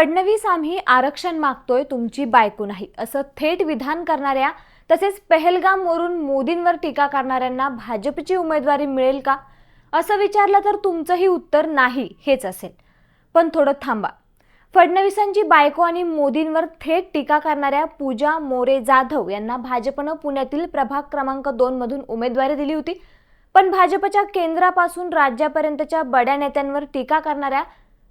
फडणवीस आम्ही आरक्षण मागतोय, तुमची बायको नाही, असं थेट विधान करणाऱ्या तसेच पहलगामवरून मोदींवर टीका करणाऱ्यांना भाजपची उमेदवारी मिळेल का असं विचारलं तर तुमचंही उत्तर नाही हेच असेल। पण थोडं थांबा। फडणवीसांची बायको आणि मोदींवर थेट टीका करणाऱ्या पूजा मोरे जाधव यांना भाजपनं पुण्यातील प्रभाग क्रमांक 2 मधून उमेदवारी दिली होती। पण भाजपच्या केंद्रापासून राज्यापर्यंतच्या बड्या नेत्यांवर टीका करणाऱ्या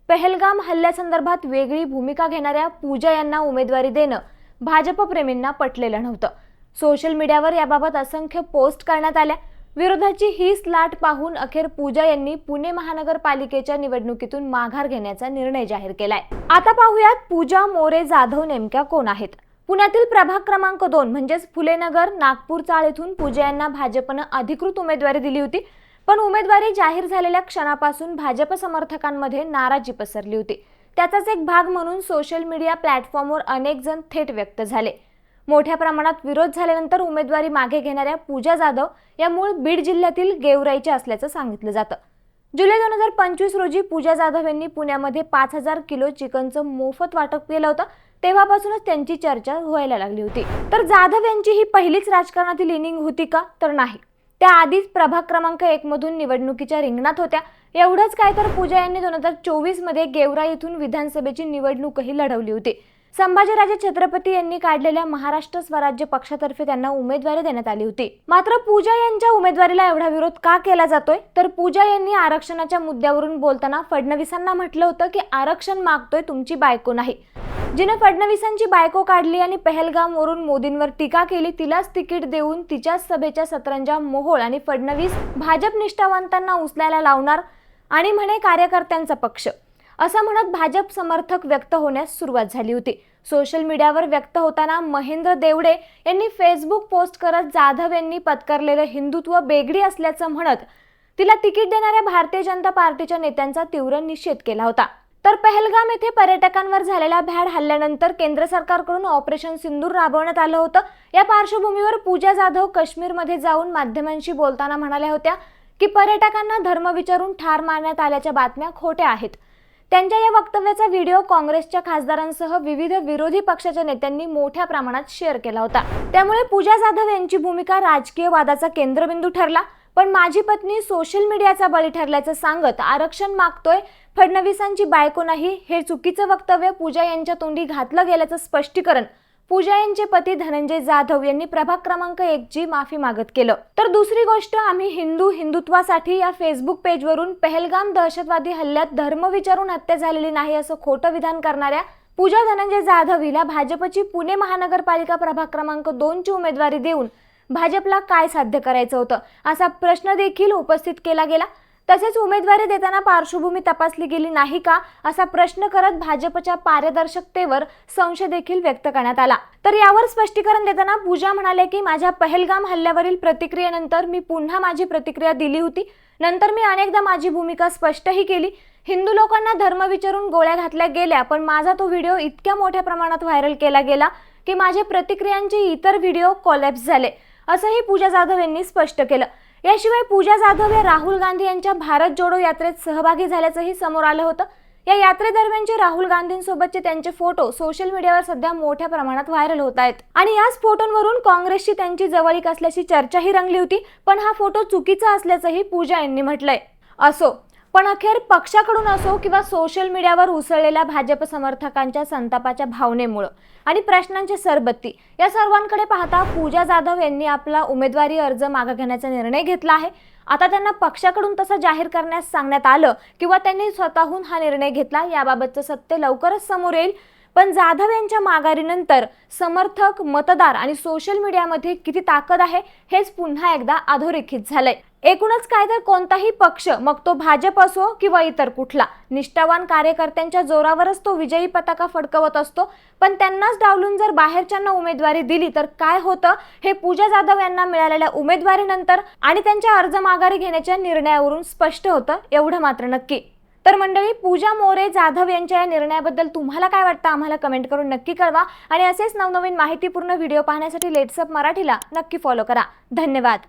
पहलगाम हल्ल्यासंदर्भात वेगळी भूमिका घेणाऱ्या पूजा यांना उमेदवारी देणं भाजप प्रेमींना पटलेलं नव्हतं। सोशल मीडियावर याबाबत असंख्य पोस्ट करण्यात आल्या। विरोधाची हीच लाट पाहून अखेर पूजा यांनी पुणे महानगरपालिकेच्या निवडणुकीतून माघार घेण्याचा निर्णय जाहीर केलाय। आता पाहूयात पूजा मोरे जाधव नेमक्या कोण आहेत। पुण्यातील प्रभाग क्रमांक 2 म्हणजेच फुलेनगर नागपूर चाळ येथून पूजा यांना भाजपनं अधिकृत उमेदवारी दिली होती। पण उमेदवारी जाहीर झालेल्या क्षणापासून भाजप समर्थकांमध्ये नाराजी पसरली होती। त्याचाच एक भाग म्हणून सोशल मीडिया प्लॅटफॉर्मवर अनेक जण थेट व्यक्त झाले। मोठ्या प्रमाणात विरोध झाल्यानंतर उमेदवारी मागे घेणाऱ्या पूजा जाधव या मूळ बीड जिल्ह्यातील गेवराईच्या असल्याचं सांगितलं जातं। जुलै 2025 रोजी पूजा जाधव यांनी पुण्यामध्ये 5000 किलो चिकनचं मोफत वाटप केलं होतं। तेव्हापासूनच त्यांची चर्चा व्हायला लागली होती। तर जाधव यांची ही पहिलीच राजकारणातील इनिंग होती का तर नाही। त्या आधीच प्रभाग क्रमांक 1 मधून निवडणुकीच्या रिंगणात होत्या। एवढंच काय तर पूजा यांनी 2024 मध्ये गेवराई येथून विधानसभेची निवडणूकही लढवली होती। संभाजीराजे छत्रपती यांनी काढलेल्या महाराष्ट्र स्वराज्य पक्षातर्फे त्यांना उमेदवारी देण्यात आली होती। मात्र पूजा यांच्या उमेदवारीला एवढा विरोध का केला जातोय तर पूजा यांनी आरक्षणाच्या मुद्द्यावरून बोलताना फडणवीसांना म्हटलं होतं की आरक्षण मागतोय, तुमची बायको नाही। जिने फडणवीसांची बायको काढली आणि पहलगामवरून मोदींवर टीका केली तिलाच तिकीट देऊन तिच्याच सभेच्या सतरंजा मोहोळ आणि फडणवीस भाजप निष्ठावंतांना उचलायला लावणार आणि म्हणे कार्यकर्त्यांचा पक्ष असं म्हणत भाजप समर्थक व्यक्त होण्यास सुरुवात झाली होती। सोशल मीडियावर व्यक्त होताना महेंद्र देवडे यांनी फेसबुक पोस्ट करत जाधव यांनी पत्करलेलं हिंदुत्व बेगडी असल्याचं म्हणत तिला तिकीट देणाऱ्या भारतीय जनता पार्टीच्या नेत्यांचा तीव्र निषेध केला होता। तर पहलगाम येथे पर्यटकांवर झालेल्या भ्याड हल्ल्यानंतर केंद्र सरकारकडून ऑपरेशन सिंदूर राबवण्यात आलं होतं। या पार्श्वभूमीवर पूजा जाधव काश्मीरमध्ये जाऊन माध्यमांशी बोलताना म्हणाल्या होत्या की पर्यटकांना धर्म विचारून ठार मारण्यात आल्याच्या बातम्या खोट्या आहेत। त्यांच्या या वक्तव्याचा व्हिडिओ काँग्रेसच्या खासदारांसह विविध विरोधी पक्षाच्या नेत्यांनी मोठ्या प्रमाणात शेअर केला होता। त्यामुळे पूजा जाधव यांची भूमिका राजकीय वादाचा केंद्रबिंदू ठरला। पण माझी पत्नी सोशल मीडियाचा बळी ठरल्याचं सांगत आरक्षण मागतोय, फडणवीसांची बायको नाही हे चुकीचं वक्तव्य पूजा यांच्या तोंडी घातलं गेल्याचं स्पष्टीकरण पूजा यांचे पती धनंजय जाधव यांनी प्रभाग क्रमांक 1 ची माफी मागत केलं। तर दुसरी गोष्ट, आम्ही हिंदुत्वासाठी या फेसबुक पेजवरून पहलगाम दहशतवादी हल्ल्यात धर्म विचारून हत्या झालेली नाही असं खोटं विधान करणाऱ्या पूजा धनंजय जाधव हिला भाजपची पुणे महानगरपालिका प्रभाग क्रमांक 2 ची उमेदवारी देऊन भाजपला काय साध्य करायचं होतं असा प्रश्न देखील उपस्थित केला गेला। तसेच उमेदवारी देताना पार्श्वभूमी तपासली गेली नाही का असा प्रश्न करत भाजपच्या पारदर्शकतेवर संशय देखील व्यक्त करण्यात आला। तर यावर स्पष्टीकरण देताना पूजा म्हणाले की माझ्या पहलगाम हल्ल्यावरील प्रतिक्रियेनंतर मी पुन्हा माझी प्रतिक्रिया दिली होती। नंतर मी अनेकदा माझी भूमिका स्पष्टही केली। हिंदू लोकांना धर्म विचारून गोळ्या घातल्या गेल्या, पण माझा तो व्हिडिओ इतक्या मोठ्या प्रमाणात व्हायरल केला गेला की माझे प्रतिक्रियांचे इतर व्हिडिओ कोलॅप्स झाले असंही पूजा जाधव यांनी स्पष्ट केलं। याशिवाय पूजा जाधव या राहुल गांधी यांच्या भारत जोडो यात्रेत सहभागी झाल्याचंही समोर आलं होतं। या यात्रेदरम्यानचे राहुल गांधींसोबतचे त्यांचे फोटो सोशल मीडियावर सध्या मोठ्या प्रमाणात व्हायरल होत आहेत आणि याच फोटोंवरून काँग्रेसची त्यांची जवळीक असल्याची चर्चाही रंगली होती। पण हा फोटो चुकीचा असल्याचंही पूजा यांनी म्हटलंय। असो, पण अखेर पक्षाकडून असो किंवा सोशल मीडियावर उसळलेल्या भाजप समर्थकांच्या संतापाच्या भावनेमुळे आणि प्रश्नांची सरबत्ती या सर्वांकडे पाहता पूजा जाधव यांनी आपला उमेदवारी अर्ज मागे घेण्याचा निर्णय घेतला आहे। आता त्यांना पक्षाकडून तसं जाहीर करण्यास सांगण्यात आलं किंवा त्यांनी स्वतःहून हा निर्णय घेतला याबाबतचं सत्य लवकरच समोर येईल। पण जाधव यांच्या माघारीनंतर समर्थक, मतदार आणि सोशल मीडियामध्ये किती ताकद आहे हेच पुन्हा एकदा अधोरेखित झालंय। एकूणच काय तर कोणताही पक्ष, मग तो भाजप असो किंवा इतर कुठला, निष्ठावान कार्यकर्त्यांच्या जोरावरच तो विजयी पताका फडकवत असतो। पण त्यांनाच डावलून जर बाहेरच्यांना उमेदवारी दिली तर काय होतं हे पूजा जाधव यांना मिळालेल्या उमेदवारीनंतर आणि त्यांच्या अर्ज माघारी घेण्याच्या निर्णयावरून स्पष्ट होतं, एवढं मात्र नक्की। तर मंडळी, पूजा मोरे जाधव यांच्या या निर्णयाबद्दल तुम्हाला काय वाटतं आम्हाला कमेंट करून नक्की कळवा आणि असेच नवनवीन माहितीपूर्ण व्हिडिओ पाहण्यासाठी लेट्सअप मराठीला नक्की फॉलो करा। धन्यवाद।